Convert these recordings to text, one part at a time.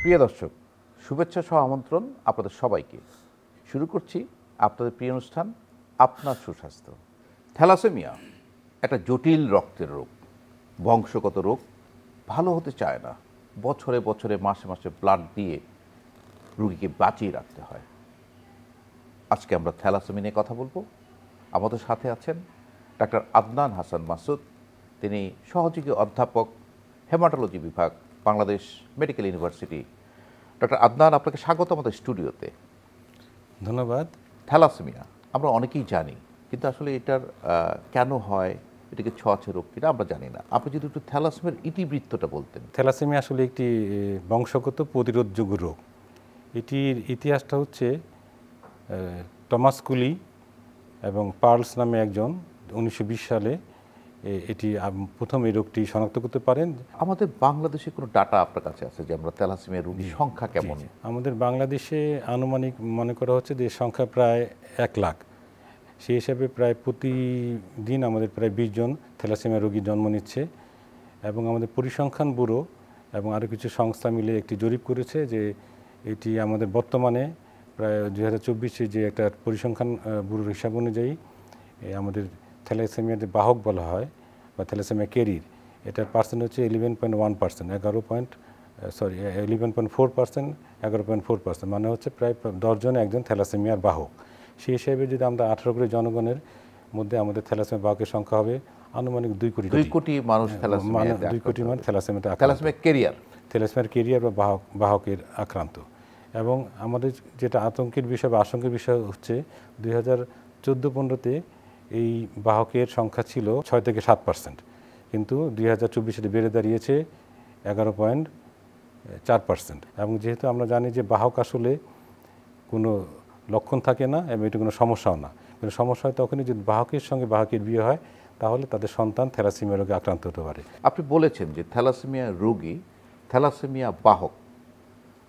প্রিয় দর্শক, শুভেচ্ছা সহ আমন্ত্রণ আপনাদের সবাইকে। শুরু করছি আপনাদের প্রিয় অনুষ্ঠান আপনার সুস্বাস্থ্য। থ্যালাসেমিয়া একটা জটিল রক্তের রোগ, বংশগত রোগ, ভালো হতে চায় না। বছরে বছরে মাসে মাসে ব্লাড দিয়ে রোগীকে বাঁচিয়ে রাখতে হয়। আজকে আমরা থ্যালাসেমিয়া নিয়ে কথা বলবো। আমাদের সাথে আছেন ডাক্তার আদনান হাসান মাসুদ। তিনি সহযোগী অধ্যাপক, হেমাটোলজি বিভাগ, Bangladesh medical university. Doctor Adnan, আপনাকে স্বাগত আমাদের স্টুডিওতে। ধন্যবাদ। থ্যালাসেমিয়া আমরা অনেকেই জানি, কিন্তু আসলে এটার কেন হয়, এটাকে ছোঁয়াচে রোগ কিনা আমরা জানি না। আপনি যদি একটু থ্যালাসেমিয়ার ইতিবৃত্তটা বলতেন। থ্যালাসেমিয়া আসলে একটি বংশগত প্রতিরোধযোগ্য রোগ। এটির ইতিহাসটা হচ্ছে টমাস কুলি এবং পার্লস নামে একজন 1920 সালে এটি প্রথম এই রোগটি শনাক্ত করতে পারেন। আমাদের বাংলাদেশে কোনো ডাটা আপনার কাছে আছে যে আমরা থ্যালাসেমিয়া রোগীর সংখ্যা কেমন? আমাদের বাংলাদেশে আনুমানিক মনে করা হচ্ছে যে সংখ্যা প্রায় 1 লাখ। সেই হিসাবে প্রায় প্রতিদিন আমাদের প্রায় 20 জন থ্যালাসেমিয়া রোগী জন্ম নিচ্ছে। এবং আমাদের পরিসংখ্যান ব্যুরো এবং আরও কিছু সংস্থা মিলে একটি জরিপ করেছে যে এটি আমাদের বর্তমানে প্রায় 2024-এ যে একটা পরিসংখ্যান ব্যুরোর হিসাব অনুযায়ী আমাদের থ্যালাসেমিয়ার যে বাহক বলা হয় বা থ্যালাসেমিয়া ক্যারির, এটার পার্সেন্ট হচ্ছে 11.1%, 11.4%, 11.4%, মানে হচ্ছে প্রায় 10 জনে একজন থ্যালাসেমিয়ার বাহক। সেই হিসেবে যদি আমরা 18 কোটি জনগণের মধ্যে আমাদের থ্যালাসেমিয়া বাহকের সংখ্যা হবে আনুমানিক 2 কোটি মানুষ 2 কোটি মানুষ থ্যালাসেমিয়া ক্যারিয়ার বা বাহকের আক্রান্ত। এবং আমাদের যেটা আতঙ্কের বিষয় বা আশঙ্কের বিষয় হচ্ছে 2014-15-তে এই বাহকের সংখ্যা ছিল 6 থেকে 7%, কিন্তু 2024-এ বেড়ে দাঁড়িয়েছে 11.4%। এবং যেহেতু আমরা জানি যে বাহক আসলে কোনো লক্ষণ থাকে না এবং এটা কোনো সমস্যাও না, কিন্তু সমস্যা হয় তখনই যদি বাহকের সঙ্গে বাহকের বিয়ে হয়, তাহলে তাদের সন্তান থ্যালাসেমিয়া রোগে আক্রান্ত হতে পারে। আপনি বলেছেন যে থ্যালাসেমিয়া রোগী, থ্যালাসেমিয়া বাহক,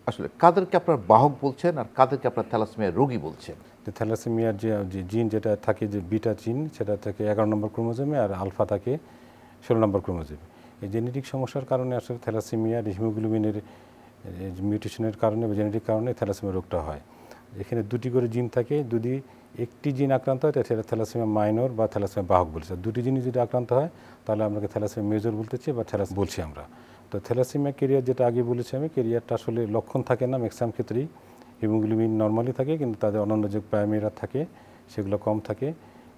আসলে কাদেরকে আপনার বাহক বলছেন আর কাদেরকে আপনার থ্যালাসেমিয়া রোগী বলছেন? যে থ্যালাসেমিয়ার যে জিন যেটা থাকে, যে বিটা জিন, সেটা থাকে 11 নম্বর ক্রোমোজোমে আর আলফা থাকে 16 নম্বর ক্রোমোজোমে। এই জেনেটিক সমস্যার কারণে আসলে থ্যালাসেমিয়ার হিমোগ্লোবিনের মিউটেশনের কারণে বা জেনেটিক কারণে থ্যালাসেমিয়া রোগটা হয়। এখানে 2টি করে জিন থাকে, যদি একটি জিন আক্রান্ত হয় তাহলে থ্যালাসেমিয়া মাইনর বা থ্যালাসেমিয়া বাহক বলছে। 2টি জিনই যদি আক্রান্ত হয় তাহলে আমরা থ্যালাসেমিয়া মেজর বলতেছি বা থ্যালাসেমিয়া বলছি আমরা। তো থ্যালাসেমিয়া ক্যারিয়ার, যেটা আগে বলেছি আমি, ক্যারিয়ারটা আসলে লক্ষণ থাকে না ম্যাক্সিমাম ক্ষেত্রেই। হিমোগ্লোবিন নর্মালি থাকে, কিন্তু তাদের অন্যান্য যে প্রাইমেরা থাকে সেগুলো কম থাকে।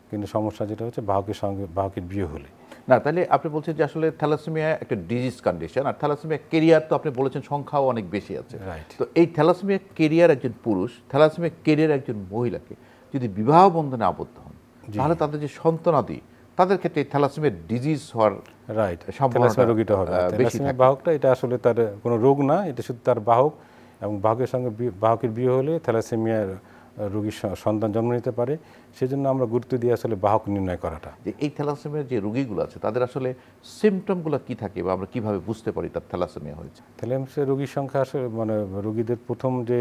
কিন্তু সমস্যা যেটা হচ্ছে বাহকের সঙ্গে বাহকের বিয়ে হলে। না, তাহলে আপনি বলছেন যে আসলে থ্যালাসেমিয়া একটা ডিজিজ কন্ডিশন, আর থ্যালাসেমিয়া ক্যারিয়ার তো আপনি বলেছেন সংখ্যাও অনেক বেশি আছে। রাইট। তো এই থ্যালাসেমিয়া ক্যারিয়ার একজন পুরুষ, থ্যালাসেমিয়া ক্যারিয়ার একজন মহিলাকে যদি বিবাহ বন্ধনে আবদ্ধ হন, তাহলে তাদের যে সন্তানাদি, তাদের ক্ষেত্রে থ্যালাসেমিয়া ডিজিজ হওয়ার থ্যালাসেমিয়া রোগীটা হবে। থ্যালাসেমিয়া বাহকটা এটা আসলে তার কোনো রোগ না, এটা শুধু তার বাহক, এবং বাহকের সঙ্গে বাহকের বিয়ে হলে থ্যালাসেমিয়ার রোগীর সন্তান জন্ম নিতে পারে। সেজন্য আমরা গুরুত্ব দিয়ে আসলে বাহক নির্ণয় করাটা। যে এই থ্যালাসেমিয়ার যে রোগীগুলো আছে তাদের আসলে সিমটমগুলো কি থাকে বা আমরা কিভাবে বুঝতে পারি তার থ্যালাসেমিয়া হয়েছে? থ্যালাসেমিয়া রোগীর সংখ্যা আসলে মানে রোগীদের প্রথম যে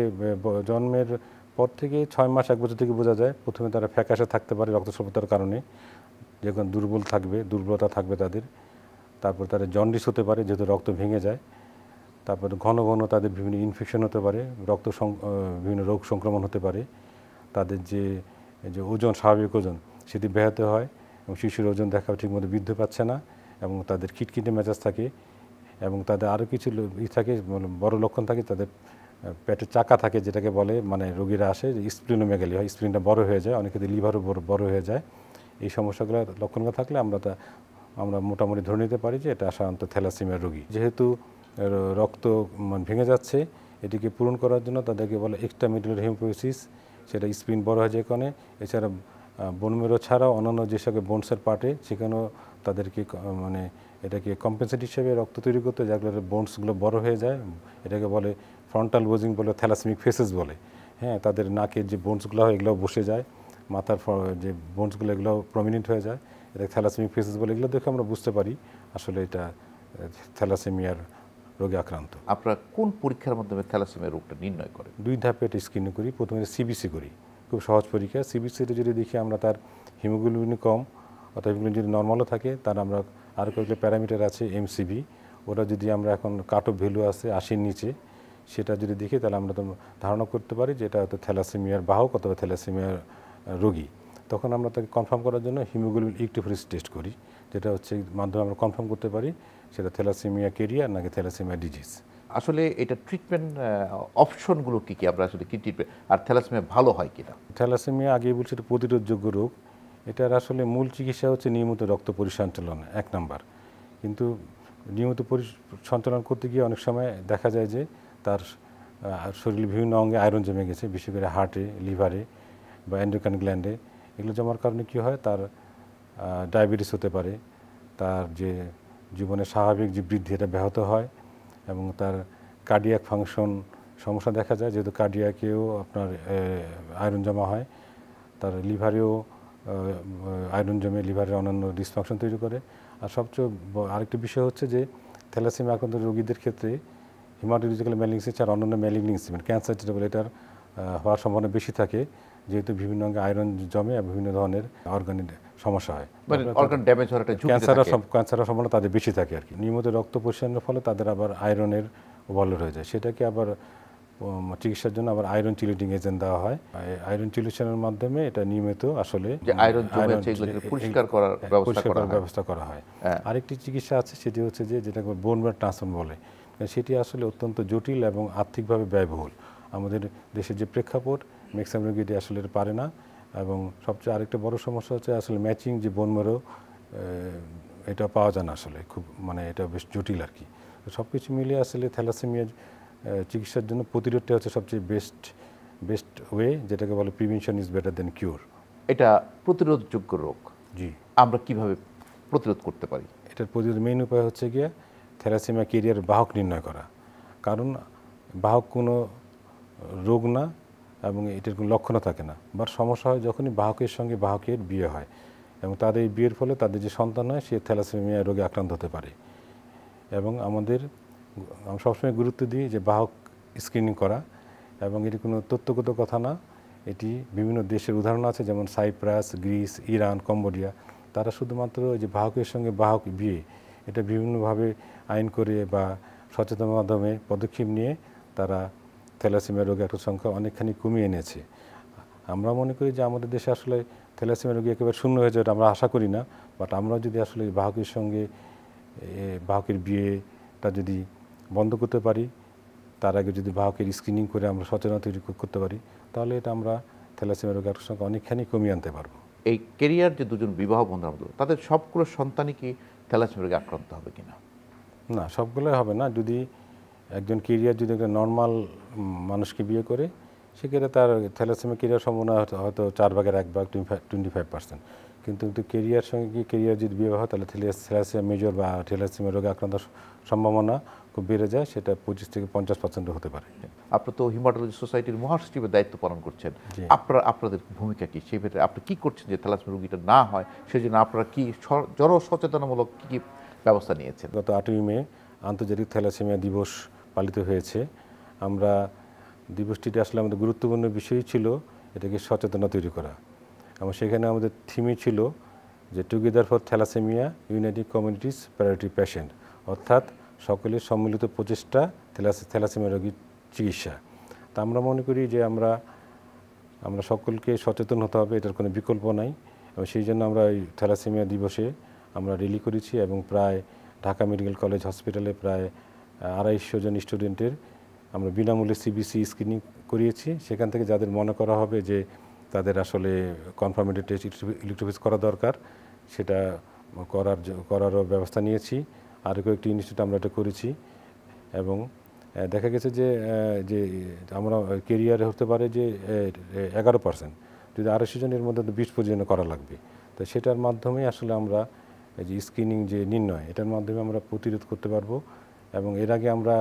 জন্মের পর থেকে 6 মাস 1 বছর থেকে বোঝা যায়। প্রথমে তারা ফ্যাকাশে থাকতে পারে রক্ত স্বল্পতার কারণে, যখন দুর্বলতা থাকবে তাদের। তারপর তাদের জন্ডিস হতে পারে যেহেতু রক্ত ভেঙে যায়। তারপর ঘন ঘন তাদের বিভিন্ন ইনফেকশন হতে পারে, বিভিন্ন রোগ সংক্রমণ হতে পারে। তাদের যে ওজন, স্বাভাবিক ওজন, সেটি ব্যাহত হয় এবং শিশুর ওজন দেখা ঠিকমতো বৃদ্ধি পাচ্ছে না এবং তাদের খিটখিটে মেজাজ থাকে। এবং তাদের আরও কিছু থাকে, বড় লক্ষণ থাকে, তাদের পেটে চাকা থাকে, যেটাকে বলে, মানে রোগীরা আসে স্প্লিনোমেগালি হয়, স্প্লিনটা বড় হয়ে যায়, অনেকে লিভারও বড় হয়ে যায়। এই সমস্যাগুলো লক্ষণগুলো থাকলে আমরা মোটামুটি ধরে নিতে পারি যে এটা সাধারণত থ্যালাসেমিয়া রোগী। যেহেতু রক্ত ভেঙে যাচ্ছে, এটিকে পূরণ করার জন্য তাদেরকে বলে এক্সট্রা মিডুলার হিমোপোয়েসিস, সেটা স্প্লিন বড় হয়ে যায় কারণে। এছাড়া বোন মেরো ছাড়াও অন্যান্য যে সকল বোনসের পার্টে, সেখানেও তাদেরকে এটাকে কম্পেনসেট হিসেবে রক্ত তৈরি করতে, যেগুলো বোনসগুলো বড় হয়ে যায়, এটাকে বলে ফ্রন্টাল বোজিং বলে, থ্যালাসেমিক ফেসেস বলে। হ্যাঁ, তাদের নাকের যে বোনসগুলো হয় এগুলো বসে যায়, মাথার যে বোনসগুলো এগুলো প্রমিনেন্ট হয়ে যায়, এটা থ্যালাসেমিক ফেসেস বলে। এগুলো দেখে আমরা বুঝতে পারি আসলে এটা থ্যালাসেমিয়ার রোগে আক্রান্ত। আপনারা কোন পরীক্ষার মাধ্যমে থ্যালাসেমিয়া রোগটা নির্ণয় করেন? 2 ধাপে এটা স্ক্রিনিং করি। প্রথমে সিবিসি করি, খুব সহজ পরীক্ষা। সিবিসিতে যদি দেখি আমরা তার হিমোগ্লোবিন কম অথবা হিমোগ্লোবিন যদি নর্মালও থাকে, তার আমরা আরও কয়েকটা প্যারামিটার আছে এমসিবি, ওরা যদি আমরা এখন কাট অফ ভ্যালু আছে 80-র নিচে, সেটা যদি দেখি তাহলে আমরা তো ধারণা করতে পারি যে এটা হয়তো থ্যালাসেমিয়ার বাহক অথবা থ্যালাসেমিয়ার রোগী। তখন আমরা তাকে কনফার্ম করার জন্য হিমোগ্লোবিন ইলেকট্রোফোরেসিস টেস্ট করি, যেটা হচ্ছে মাধ্যমে আমরা কনফার্ম করতে পারি সেটা থ্যালাসেমিয়া কেরিয়ার নাকি থ্যালাসেমিয়া ডিজিজ। আসলে এটা ট্রিটমেন্ট অপশনগুলো কি কি, আমরা আসলে কি ট্রিটমেন্ট, আর থ্যালাসেমিয়া ভালো হয় কিনা? থ্যালাসেমিয়া আগেই বলছি এটা প্রতিরোধযোগ্য রোগ। এটার আসলে মূল চিকিৎসা হচ্ছে নিয়মিত রক্ত পরিসঞ্চালন, 1 নাম্বার। কিন্তু নিয়মিত সঞ্চালন করতে গিয়ে অনেক সময় দেখা যায় যে তার শরীরের বিভিন্ন অঙ্গে আয়রন জমে গেছে, বিশেষ করে হার্টে, লিভারে বা এন্ডোক্রাইন গ্ল্যান্ডে। এগুলো জমার কারণে কী হয়, তার ডায়াবেটিস হতে পারে, তার যে জীবনের স্বাভাবিক যে বৃদ্ধি এটা ব্যাহত হয় এবং তার কার্ডিয়াক ফাংশন সমস্যা দেখা যায়, যেহেতু কার্ডিয়াকেও আপনার আয়রন জমা হয়, তার লিভারেও আয়রন জমে লিভারের অন্যান্য ডিসফাংশন তৈরি করে। আর সবচেয়ে আরেকটি বিষয় হচ্ছে যে থ্যালাসেমিয়া আক্রান্ত রোগীদের ক্ষেত্রে হিমাটোলজিক্যাল ম্যালিগনেন্সি আর অন্যান্য ম্যালিগনেন্সি মানে ক্যান্সার যেটা বলে এটার হওয়ার সম্ভাবনা বেশি থাকে, যেহেতু বিভিন্ন অঙ্গে আয়রন জমে আর বিভিন্ন ধরনের অর্গানের সমস্যা হয়, মানে অর্গান ড্যামেজ হওয়ার একটা ঝুঁকি থাকে। ক্যান্সারের সম্ভাবনা তাদের বেশি থাকে আর কি। নিয়মিত রক্ত পরিশোধনের ফলে তাদের আবার আয়রনের ওভারলোড হয়ে যায়, সেটাকে আবার চিকিৎসার জন্য আবার আয়রন চিলেটিং এজেন্ট দেওয়া হয়। আয়রন চিলেশনের মাধ্যমে এটা নিয়মিত আসলে যে আয়রন জমেছে এগুলোকে পরিষ্কার করার ব্যবস্থা করা হয়। আরেকটি চিকিৎসা আছে, সেটি হচ্ছে যে যেটাকে বোন ম্যারো ট্রান্সপ্লান্ট বলে। সেটি আসলে অত্যন্ত জটিল এবং আর্থিকভাবে ব্যয়বহুল। আমাদের দেশের যে প্রেক্ষাপট, ম্যাক্সিমাম রোগী এটি আসলে পারে না। এবং সবচেয়ে আরেকটা বড় সমস্যা হচ্ছে আসলে ম্যাচিং যে বোন ম্যারো এটা পাওয়া যায় না আসলে, খুব মানে এটা বেশ জটিল আর কি। সব কিছু মিলিয়ে আসলে থ্যালাসেমিয়া চিকিৎসার জন্য প্রতিরোধটা হচ্ছে সবচেয়ে বেস্ট ওয়ে, যেটাকে বলে প্রিভেনশন ইজ বেটার দেন কিউর। এটা প্রতিরোধযোগ্য রোগ, জি। আমরা কিভাবে প্রতিরোধ করতে পারি? এটার প্রতিরোধ মেইন উপায় হচ্ছে গিয়ে থ্যালাসেমিয়া কেরিয়ার বাহক নির্ণয় করা। কারণ বাহক কোনো রোগ না এবং এটার কোনো লক্ষণও থাকে না, বা সমস্যা হয় যখনই বাহকের সঙ্গে বাহকের বিয়ে হয় এবং তাদের এই বিয়ের ফলে তাদের যে সন্তান হয় সে থ্যালাসেমিয়া রোগে আক্রান্ত হতে পারে। এবং আমরা সবসময় গুরুত্ব দিই যে বাহক স্ক্রিনিং করা, এবং এটি কোনো তথ্যগত কথা না, এটি বিভিন্ন দেশের উদাহরণ আছে, যেমন সাইপ্রাস, গ্রিস, ইরান, কম্বোডিয়া। তারা শুধুমাত্র যে বাহকের সঙ্গে বাহক বিয়ে এটা বিভিন্নভাবে আইন করে বা সচেতন মাধ্যমে পদক্ষেপ নিয়ে তারা থ্যালাসেমিয়া রোগী আক্রান্তের সংখ্যা অনেকখানি কমিয়ে এনেছে। আমরা মনে করি যে আমাদের দেশে আসলে থ্যালাসেমিয়া রোগী একেবারে শূন্য হয়ে যাবে আমরা আশা করি না, বাট আমরা যদি আসলে বাহকের সঙ্গে বাহকের বিয়েটা যদি বন্ধ করতে পারি, তার আগে যদি বাহকের স্ক্রিনিং করে আমরা সচেতনতা তৈরি করতে পারি, তাহলে এটা আমরা থ্যালাসেমিয়া রোগী আক্রান্তের সংখ্যা অনেকখানি কমিয়ে আনতে পারবো। এই কেরিয়ার যে দুজন বিবাহ বন্ধুরা তাদের সবগুলো সন্তানই কি থ্যালাসেমিয়া রোগে আক্রান্ত হবে কিনা? না, সবগুলোই হবে না। যদি একজন কেরিয়ার যদি একটা নর্মাল মানুষকে বিয়ে করে, সেক্ষেত্রে তার থ্যালাসেমিয়া কেরিয়ার সম্ভাবনা হয়তো 4/1 25%। কিন্তু কেরিয়ার সঙ্গে কি কেরিয়ার যদি বিয়ে হয় তাহলে থ্যালাসেমিয়া মেজর বা থ্যালাসেমিয়া রোগে আক্রান্তের সম্ভাবনা খুব বেড়ে যায়, সেটা 25 থেকে 50% হতে পারে। আপনি তো হিমাটোলজি সোসাইটির মহাসচিবের দায়িত্ব পালন করছেন, আপনাদের ভূমিকা কি সেই ক্ষেত্রে? আপনি কি করছেন যে থ্যালাসেমিয়া রোগীটা না হয় সেজন্য আপনারা কি জন সচেতনামূলক কি ব্যবস্থা নিয়েছেন? গত 8ই মে আন্তর্জাতিক থ্যালাসেমিয়া দিবস পালিত হয়েছে। আমরা দিবসটিতে আসলে আমাদের গুরুত্বপূর্ণ বিষয় ছিল এটাকে সচেতনতা তৈরি করা, এবং সেখানে আমাদের থিমই ছিল যে together for thalassemia united communities priority patient, অর্থাৎ সকলের সম্মিলিত প্রচেষ্টা থ্যালাসেমিয়া রোগীর চিকিৎসা। তা আমরা মনে করি যে আমরা সকলকে সচেতন হতে হবে, এটার কোনো বিকল্প নাই। এবং সেই জন্য আমরা এই থ্যালাসেমিয়া দিবসে আমরা র্যালি করেছি এবং প্রায় ঢাকা মেডিকেল কলেজ হসপিটালে প্রায় 250 জন স্টুডেন্টের আমরা বিনামূল্যে সিবিসি স্ক্রিনিং করিয়েছি। সেখান থেকে যাদের মনে করা হবে যে তাদের আসলে কনফার্মেটরি টেস্ট ইলেকট্রোফোরেসিস করা দরকার, সেটা করারও ব্যবস্থা নিয়েছি। আরও কয়েকটি ইনস্টিটিউট আমরা এটা করেছি, এবং দেখা গেছে যে আমরা কেরিয়ারে হতে পারে যে 11%, যদি 250 জনের মধ্যে 20% করা লাগবে। তো সেটার মাধ্যমে আসলে আমরা এই যে স্ক্রিনিং যে নির্ণয়, এটার মাধ্যমে আমরা প্রতিরোধ করতে পারবো। এবং এর আগে আমরা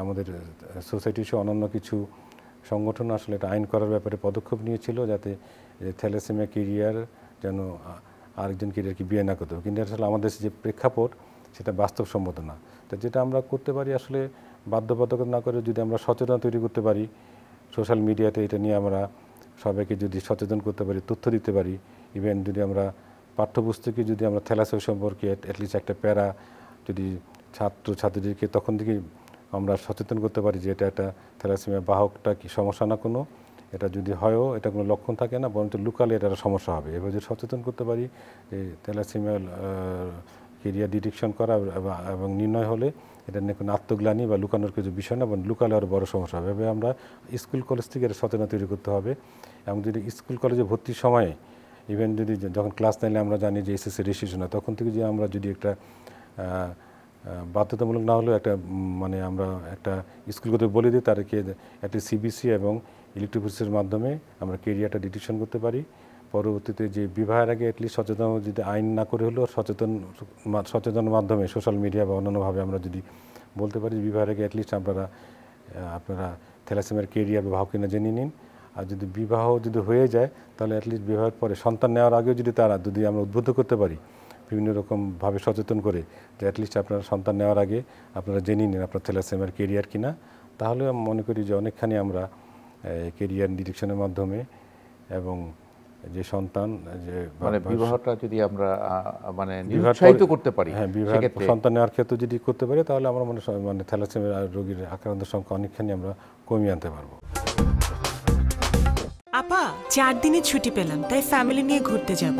আমাদের সোসাইটির সহ অন্যান্য কিছু সংগঠন আসলে এটা আইন করার ব্যাপারে পদক্ষেপ নিয়েছিল, যাতে থ্যালাসেমিয়া কেরিয়ার যেন আরেকজন কেরিয়ারকে বিয়ে না করতে হবে। কিন্তু আসলে আমাদের যে প্রেক্ষাপট সেটা বাস্তবসম্মত না। তো যেটা আমরা করতে পারি আসলে বাধ্যবাধকতা না করে যদি আমরা সচেতনতা তৈরি করতে পারি, সোশ্যাল মিডিয়াতে এটা নিয়ে আমরা সবাইকে যদি সচেতন করতে পারি, তথ্য দিতে পারি, ইভেন যদি আমরা পাঠ্যপুস্তকে যদি আমরা থ্যালাসেমিয়া সম্পর্কে অ্যাটলিস্ট একটা প্যারা যদি ছাত্রছাত্রীদেরকে তখন থেকে আমরা সচেতন করতে পারি যে এটা একটা থ্যালাসেমিয়া বাহকটা কি সমস্যা না কোনো, এটা যদি হয়ও এটা কোনো লক্ষণ থাকে না, বরঞ্চ লুকালে এটা একটা সমস্যা হবে। এবার যদি সচেতন করতে পারি যে থ্যালাসেমিয়া কেরিয়ার ডিটেকশন করা এবং নির্ণয় হলে এটা নিয়ে কোনো আত্মগ্লানি বা লুকানোর কিছু বিষয় না, এবং লুকালে আরও বড় সমস্যা হবে। এভাবে আমরা স্কুল কলেজ থেকে এটা সচেতনতা তৈরি করতে হবে। এবং যদি স্কুল কলেজে ভর্তির সময়ে ইভেন যদি যখন ক্লাস নাইলে আমরা জানি যে এসএসসি রেজিস্ট্রেশন হয়, তখন থেকে যে আমরা যদি একটা বাধ্যতামূলক না হলেও একটা মানে আমরা একটা স্কুলগুলোতে বলে দিই তাদেরকে একটা সিবিসি এবং ইলেকট্রিক মাধ্যমে আমরা কেরিয়ারটা ডিটেকশন করতে পারি। পরবর্তীতে যে বিবাহের আগে অ্যাটলিস্ট সচেতন, যদি আইন না করে হলেও সচেতনের মাধ্যমে সোশ্যাল মিডিয়া বা অন্যান্যভাবে আমরা যদি বলতে পারি বিবাহের আগে অ্যাটলিস্ট আপনারা থ্যালাসেমিয়ার কেরিয়ার বা ভাব কিনা জেনে নিন। আর যদি বিবাহ যদি হয়ে যায় তাহলে অ্যাটলিস্ট বিবাহের পরে সন্তান নেওয়ার আগেও যদি আমরা উদ্বুদ্ধ করতে পারি বিভিন্ন রকমভাবে সচেতন করে যে অ্যাটলিস্ট আপনারা সন্তান নেওয়ার আগে আপনারা জেনে নিন আপনার থ্যালাসেমিয়ার কেরিয়ার কিনা, তাহলে আমি মনে করি যে অনেকখানি আমরা কেরিয়ার ডিটেকশনের মাধ্যমে এবং যে সন্তান যে মানে বিবাহটা যদি আমরা মানে নিরুৎসাহিত করতে পারি, হ্যাঁ বিবাহ সন্তান নেওয়ার ক্ষেত্রে যদি করতে পারি তাহলে আমরা মানে থ্যালাসেমিয়া রোগীর আক্রান্তের সংখ্যা অনেকখানি আমরা কমিয়ে আনতে পারবো। আপা 4 দিনের ছুটি পেলাম, তাই ফ্যামিলি নিয়ে ঘুরতে যাব।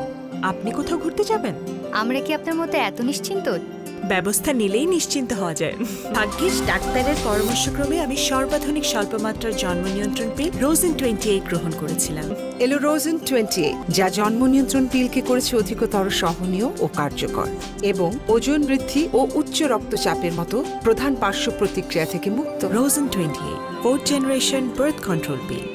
আপনি কোথাও ঘুরতে যাবেন? আমরা কি আপনার মতো এত নিশ্চিন্ত? ব্যবস্থা নিলেই নিশ্চিন্ত হওয়া যায়। ভাগ্যিস ডাক্তারের পরামর্শক্রমে আমি সর্বাধুনিক স্বল্পমাত্রার জন্ম নিয়ন্ত্রণ পিল রোজেন 28 গ্রহণ করেছিলাম। এলো রোজেন 28, যা জন্ম নিয়ন্ত্রণ পিলকে করেছে অধিকতর সহনীয় ও কার্যকর, এবং ওজন বৃদ্ধি ও উচ্চ রক্তচাপের মতো প্রধান পার্শ্ব প্রতিক্রিয়া থেকে মুক্ত। Rosen 28 4th generation birth control পিল।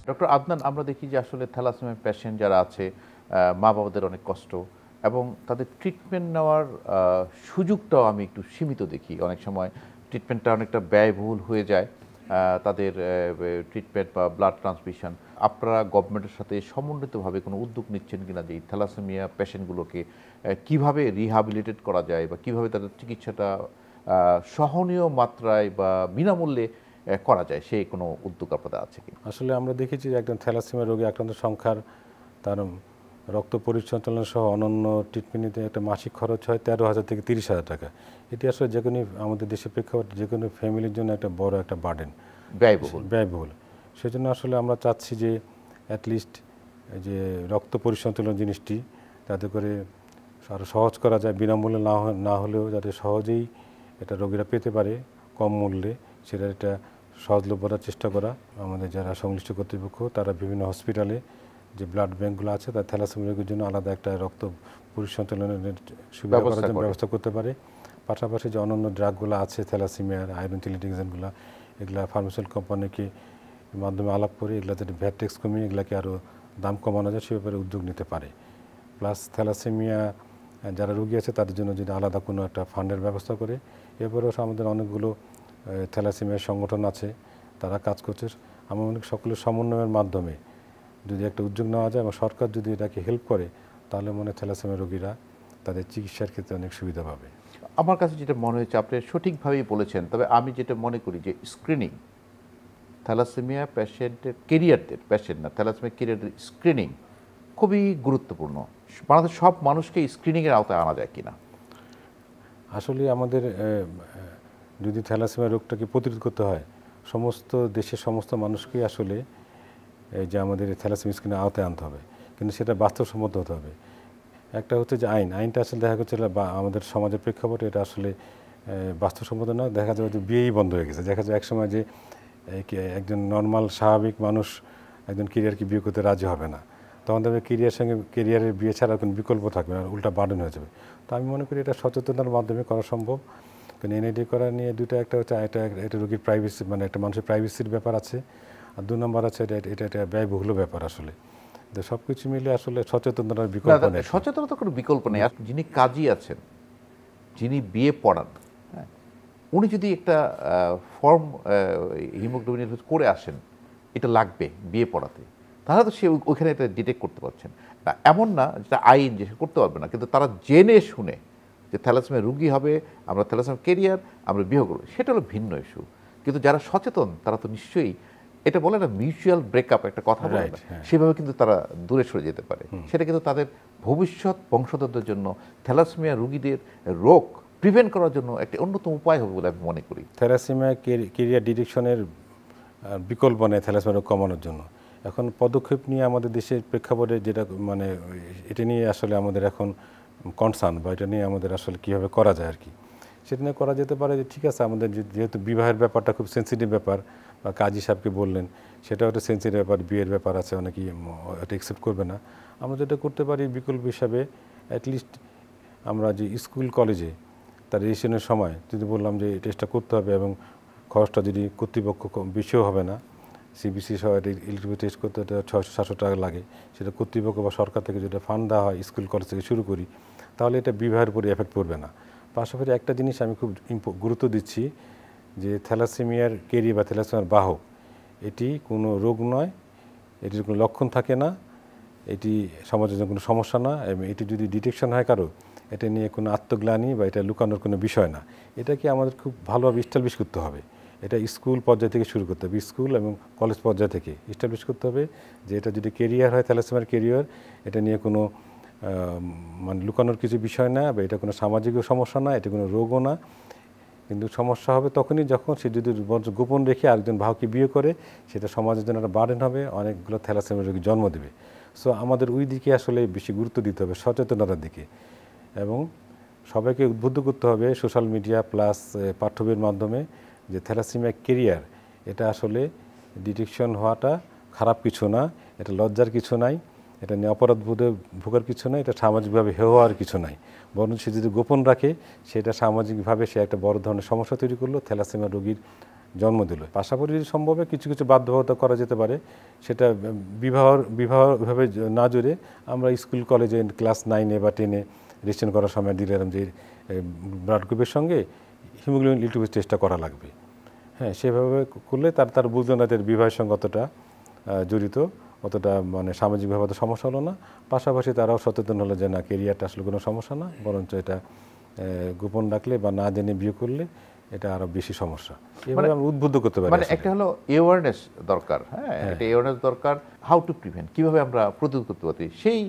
ডক্টর আদনান, আমরা দেখি যে আসলে থ্যালাসেমিয়া পেশেন্ট যারা আছে মা বাবাদের অনেক কষ্ট এবং তাদের ট্রিটমেন্ট নেওয়ার সুযোগটাও আমি একটু সীমিত দেখি। অনেক সময় ট্রিটমেন্টটা অনেকটা ব্যয়বহুল হয়ে যায়, তাদের ট্রিটমেন্ট বা ব্লাড ট্রান্সফিউশন। আপনারা গভর্নমেন্টের সাথে সমন্বিতভাবে কোনো উদ্যোগ নিচ্ছেন কিনা যে এই থ্যালাসেমিয়া পেশেন্টগুলোকে কীভাবে রিহ্যাবিলিটেট করা যায় বা কীভাবে তাদের চিকিৎসাটা সহনীয় মাত্রায় বা বিনামূল্যে করা যায়, সেই কোনো উদ্যোগ আপনাদের আছে কি? আসলে আমরা দেখেছি যে একজন থ্যালাসেমিয়া রোগী আক্রান্ত সংখ্যার তার রক্ত পরিসঞ্চালন সহ অন্যান্য ট্রিটমেন্টে একটা মাসিক খরচ হয় 13,000 থেকে 30,000 টাকা। এটি আসলে যে কোনো আমাদের দেশের প্রেক্ষাপটে যে কোনো ফ্যামিলির জন্য একটা বড় একটা বার্ডেন, ব্যয়বহুল। সেজন্য আসলে আমরা চাচ্ছি যে অ্যাটলিস্ট যে রক্ত পরিসঞ্চালন জিনিসটি যাতে করে আরও সহজ করা যায়, বিনামূল্যে না হলেও যাতে সহজেই এটা রোগীরা পেতে পারে কম মূল্যে, সেটা এটা সহজলভ্যতার চেষ্টা করা। আমাদের যারা সংশ্লিষ্ট কর্তৃপক্ষ তারা বিভিন্ন হসপিটালে যে ব্লাড ব্যাঙ্কগুলো আছে তার থ্যালাসেমিয়া রোগীর জন্য আলাদা একটা রক্ত পরিসঞ্চালনের সুবিধা করার জন্য ব্যবস্থা করতে পারে। পাশাপাশি যে অন্যান্য ড্রাগগুলো আছে থ্যালাসেমিয়ার আয়রন চিলিটিক্সেনগুলো, এগুলা ফার্মাসিউটিক্যাল কোম্পানিকে মাধ্যমে আলাপ করে এগুলাতে ভ্যাট ট্যাক্স কমিয়ে এগুলাকে আরও দাম কমানো যায় সে ব্যাপারে উদ্যোগ নিতে পারে। প্লাস থ্যালাসেমিয়া যারা রোগী আছে তাদের জন্য যদি আলাদা কোনো একটা ফান্ডের ব্যবস্থা করে। এরপরেও আমাদের অনেকগুলো থ্যালাসেমিয়া সংগঠন আছে, তারা কাজ করছে। আমার মনে করি সকলের সমন্বয়ের মাধ্যমে যদি একটা উদ্যোগ নেওয়া যায় এবং সরকার যদি এটাকে হেল্প করে তাহলে মনে হয় থ্যালাসেমিয়া রোগীরা তাদের চিকিৎসার ক্ষেত্রে অনেক সুবিধা পাবে। আমার কাছে যেটা মনে হয়েছে আপনি সঠিকভাবেই বলেছেন, তবে আমি যেটা মনে করি যে স্ক্রিনিং থ্যালাসেমিয়া পেশেন্টের কেরিয়ারদের, পেশেন্ট না থ্যালাসেমিয়া কেরিয়ারদের স্ক্রিনিং খুবই গুরুত্বপূর্ণ। বাংলাদেশের সব মানুষকে স্ক্রিনিংয়ের আওতায় আনা যায় কিনা? আসলে আমাদের যদি থ্যালাসেমিয়া রোগটাকে প্রতিরোধ করতে হয় সমস্ত দেশের সমস্ত মানুষকেই আসলে যে আমাদের থ্যালাসেমিয়া স্ক্রিনের আওতায় আনতে হবে, কিন্তু সেটা বাস্তবসম্মত হতে হবে। একটা হচ্ছে যে আইনটা আসলে দেখা যাচ্ছে বা আমাদের সমাজের প্রেক্ষাপটে এটা আসলে বাস্তবসম্মত না। দেখা যায় যে বিয়েই বন্ধ হয়ে গেছে। দেখা যায় একসময় যে একজন নর্মাল স্বাভাবিক মানুষ একজন কেরিয়ারকে বিয়ে করতে রাজি হবে না, তখন তাদের কেরিয়ারের বিয়ে ছাড়া কোনো বিকল্প থাকবে না, উল্টা বার্ডেন হয়ে যাবে। তো আমি মনে করি এটা সচেতনতার মাধ্যমে করা সম্ভব। কারণ এনআইডি করা নিয়ে দুটো, একটা হচ্ছে এটা রোগীর প্রাইভেসি, মানে একটা মানুষের প্রাইভেসির ব্যাপার আছে, আর 2 নম্বর আছে এটা একটা ব্যয়বহুল ব্যাপার। আসলে তো সব কিছু মিলে আসলে সচেতনতার বিকল্প নেই। সচেতনতার কোনো বিকল্প নেই। আর যিনি কাজী আছেন, যিনি বিয়ে পড়ান, উনি যদি একটা ফর্ম হিমোগ্লোবিনের করে আসেন এটা লাগবে বিয়ে পড়াতে, তাহলে তো সে ওইখানে এটা ডিটেক্ট করতে পারছেন না। এমন না যেটা আইন যে করতে পারবে না, কিন্তু তারা জেনে শুনে যে থ্যালাসেমিয়া রুগী হবে, আমরা থ্যালাসেমিয়া কেরিয়ার, আমরা বিয়ে করবো, সেটা হলো ভিন্ন ইস্যু। কিন্তু যারা সচেতন তারা তো নিশ্চয়ই এটা বলে না মিউচুয়াল ব্রেকআপ একটা কথা বলে না, সেভাবে কিন্তু তারা দূরে সরে যেতে পারে। সেটা কিন্তু তাদের ভবিষ্যৎ বংশধরদের জন্য থ্যালাসেমিয়া রুগীদের রোগ প্রিভেন্ট করার জন্য একটা অন্যতম উপায় হবে বলে আমি মনে করি। থ্যালাসেমিয়া কেরিয়ার ডিটেকশনের বিকল্প নেই থ্যালাসেমিয়া রোগ কমানোর জন্য। এখন পদক্ষেপ নিয়ে আমাদের দেশের প্রেক্ষাপটে যেটা মানে এটা নিয়ে আসলে আমাদের এখন কনসার্ন বা এটা নিয়ে আমাদের আসলে কীভাবে করা যায় আর কি, সেটা নিয়ে করা যেতে পারে যে ঠিক আছে আমাদের যেহেতু বিবাহের ব্যাপারটা খুব সেন্সিটিভ ব্যাপার, বা কাজী সাহেবকে বললেন সেটাও একটা সেন্সিটিভ ব্যাপার, বিয়ের ব্যাপার আছে, অনেকেই এটা অ্যাকসেপ্ট করবে না। আমরা যেটা করতে পারি বিকল্প হিসাবে অ্যাটলিস্ট আমরা যে স্কুল কলেজে তার রেজিস্ট্রেশনের সময় যদি বললাম যে এই টেস্টটা করতে হবে এবং খরচটা যদি কর্তৃপক্ষ বেশিও হবে না, সিবিসি সহ ইলেকট্রিক টেস্ট করতে 600-700 টাকা লাগে, সেটা কর্তৃপক্ষ বা সরকার থেকে যেটা ফান্ড দেওয়া হয় স্কুল কলেজ থেকে শুরু করি, তাহলে এটা বিবাহের উপরে এফেক্ট পড়বে না। পাশাপাশি একটা জিনিস আমি খুব গুরুত্ব দিচ্ছি যে থ্যালাসেমিয়ার কেরিয়ার বা থ্যালাসেমিয়ার বাহক এটি কোনো রোগ নয়, এটির কোনো লক্ষণ থাকে না, এটি সমাজের জন্য কোনো সমস্যা না, এবং এটি যদি ডিটেকশন হয় কারো এটা নিয়ে কোনো আত্মগ্লানি বা এটা লুকানোর কোনো বিষয় না। এটাকে আমাদের খুব ভালোভাবে ইস্টাবলিশ করতে হবে। এটা স্কুল পর্যায় থেকে শুরু করতে হবে, স্কুল এবং কলেজ পর্যায় থেকে ইস্টাবলিশ করতে হবে যে এটা যদি কেরিয়ার হয় থ্যালাসেমিয়ার কেরিয়ার, এটা নিয়ে কোনো মানে লুকানোর কিছু বিষয় না, বা এটা কোনো সামাজিক সমস্যা না, এটা কোনো রোগও না। কিন্তু সমস্যা হবে তখনই যখন সে যদি গোপন রেখে আরেকজন বাহককে বিয়ে করে, সেটা সমাজের জন্য একটা বার্ডেন হবে, অনেকগুলো থ্যালাসেমিয়া রোগী জন্ম দেবে। সো আমাদের ওই দিকে আসলে বেশি গুরুত্ব দিতে হবে, সচেতনতার দিকে, এবং সবাইকে উদ্বুদ্ধ করতে হবে সোশ্যাল মিডিয়া প্লাস পাঠ্যবইয়ের মাধ্যমে যে থ্যালাসেমিয়া কেরিয়ার এটা আসলে ডিটেকশন হওয়াটা খারাপ কিছু না, এটা লজ্জার কিছু নাই, এটা নিয়ে অপরাধ বোধে ভোগার কিছু নাই, এটা সামাজিকভাবে হেয় হওয়ার কিছু নাই। বরং সে যদি গোপন রাখে সেটা সামাজিকভাবে সে একটা বড় ধরনের সমস্যা তৈরি করলো, থ্যালাসেমিয়া রোগীর জন্ম দিল। পাশাপাশি সম্ভবে কিছু কিছু বাধ্যবাধকতা করা যেতে পারে, সেটা বিবাহভাবে না জুড়ে আমরা স্কুল কলেজে ক্লাস 9-এ বা 10-এ রেজিস্ট্রেশন করার সময় দিলাম যে ব্লাড গ্রুপের সঙ্গে হিমোগ্লোবিন ইলেকট্রোফিলিস টেস্টটা করা লাগবে। হ্যাঁ, সেভাবে করলে তার বুঝলো না তাদের বিবাহের সঙ্গে অতটা জড়িত, অতটা মানে সামাজিকভাবে অত সমস্যা হলো না। পাশাপাশি তারাও সচেতন হলো যে না, কেরিয়ারটা আসলে কোনো সমস্যা না, বরঞ্চ এটা গোপন রাখলে বা না জেনে বিয়ে করলে এটা আরো বেশি সমস্যা। এভাবে আমরা উদ্বুদ্ধ করতে পারি। মানে একটা হলো অ্যাওয়ারনেস দরকার, হ্যাঁ, একটা অ্যাওয়ারনেস দরকার, হাউ টু প্রিভেন্ট, কিভাবে আমরা প্রতিরোধ করতে পারি, সেই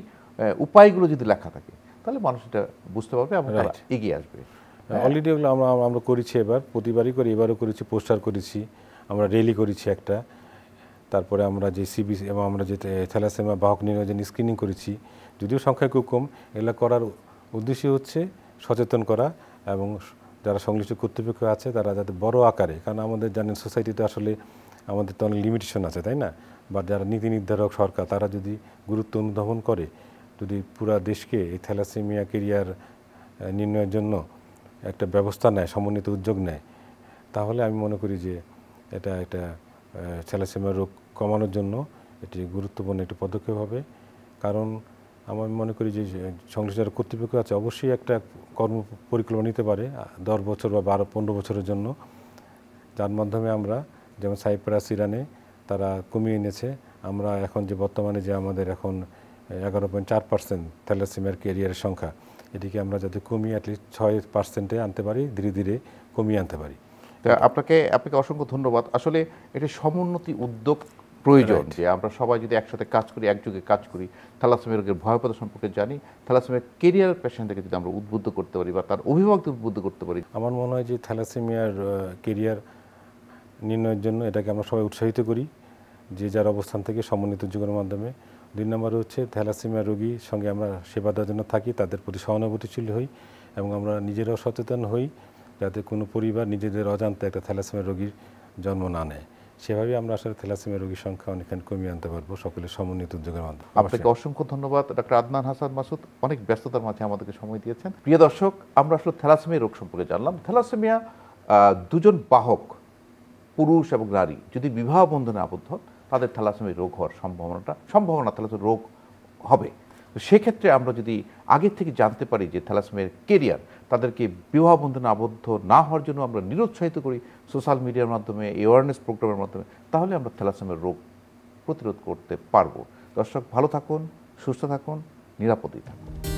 উপায়গুলো যদি লেখা থাকে তাহলে মানুষ এটা বুঝতে পারবে এবং তারা এগিয়ে আসবে। অলরেডি ওগুলো আমরা করেছি, এবার প্রতিবারই করি, এবারও করেছি, পোস্টার করেছি, আমরা র্যালি করেছি একটা, তারপরে আমরা যে সিবিসি এবং আমরা যে থ্যালাসেমিয়া বাহক নির্ণয়ের জন্য স্ক্রিনিং করেছি, যদিও সংখ্যা খুব কম। এগুলো করার উদ্দেশ্য হচ্ছে সচেতন করা এবং যারা সংশ্লিষ্ট কর্তৃপক্ষ আছে তারা যাতে বড় আকারে, কারণ আমাদের জানেন সোসাইটিতে আসলে আমাদের তো অনেক লিমিটেশন আছে, তাই না, বা যারা নীতি নির্ধারক সরকার তারা যদি গুরুত্ব অনুধাবন করে, যদি পুরা দেশকে এই থ্যালাসেমিয়া কেরিয়ার নির্ণয়ের জন্য একটা ব্যবস্থা নেয়, সমন্বিত উদ্যোগ নেয়, তাহলে আমি মনে করি যে এটা একটা থ্যালাসেমিয়া রোগ কমানোর জন্য এটি গুরুত্বপূর্ণ একটি পদক্ষেপ হবে। কারণ আমি মনে করি যে সংশ্লিষ্ট যারা কর্তৃপক্ষ আছে অবশ্যই একটা কর্ম পরিকল্পনা নিতে পারে 10 বছর বা 12-15 বছরের জন্য, যার মাধ্যমে আমরা যেমন সাইপ্রাস, ইরানে তারা কমিয়ে এনেছে, আমরা এখন যে বর্তমানে যে আমাদের এখন 11.4% থ্যালাসেমিয়ার কেরিয়ারের সংখ্যা, এটিকে আমরা যাতে কমিয়ে অ্যাটলিস্ট 6% আনতে পারি, ধীরে ধীরে কমিয়ে আনতে পারি। আপনাকে অসংখ্য ধন্যবাদ। আসলে এটা সমুন্নতি উদ্যোগ প্রয়োজন, যে আমরা সবাই যদি একসাথে কাজ করি, একযোগে কাজ করি, থ্যালাসেমিয়া রোগের ভয়াবহতা সম্পর্কে জানি, থ্যালাসেমিয়া কেরিয়ার পেশেন্টকে যদি আমরা উদ্বুদ্ধ করতে পারি বা তার অভিভাবকদের উদ্বুদ্ধ করতে পারি। আমার মনে হয় যে থ্যালাসেমিয়ার কেরিয়ার নির্ণয়ের জন্য এটাকে আমরা সবাই উৎসাহিত করি, যে যার অবস্থান থেকে সমন্বিত উদ্যোগের মাধ্যমে। 2 নম্বর হচ্ছে থ্যালাসেমিয়া রোগীর সঙ্গে আমরা সেবা দেওয়ার জন্য থাকি, তাদের প্রতি সহানুভূতিশীল হই এবং আমরা নিজেরাও সচেতন হই যাতে কোনো পরিবার নিজেদের অজান্তে একটা থ্যালাসেমিয়া রোগীর জন্ম না নেয়। সেভাবে আমরা আসলে থ্যালাসেমিয়া রোগীর সংখ্যা অনেকখানি কমিয়ে আনতে পারবো সকলের সমন্বিত উদ্যোগের মাধ্যমে। আপনাকে অসংখ্য ধন্যবাদ ডক্টর আদনান হাসান মাসুদ, অনেক ব্যস্ততার মাঝে আমাদেরকে সময় দিয়েছেন। প্রিয় দর্শক, আমরা আসলে থ্যালাসেমিয়া রোগ সম্পর্কে জানলাম। থ্যালাসেমিয়া দুজন বাহক, পুরুষ এবং নারী, যদি বিবাহ বন্ধনে আবদ্ধ হন তাদের থ্যালাসেমিয়া রোগ হওয়ার সম্ভাবনা থ্যালাসেমিয়া রোগ হবে। তো সেক্ষেত্রে আমরা যদি আগে থেকে জানতে পারি যে থ্যালাসেমিয়ার কেরিয়ার, তাদেরকে বিবাহ বন্ধনে আবদ্ধ না হওয়ার জন্য আমরা নিরুৎসাহিত করি সোশ্যাল মিডিয়ার মাধ্যমে, অ্যাওয়ারনেস প্রোগ্রামের মাধ্যমে, তাহলে আমরা থ্যালাসেমিয়ার রোগ প্রতিরোধ করতে পারবো। দর্শক, ভালো থাকুন, সুস্থ থাকুন, নিরাপদেই থাকুন।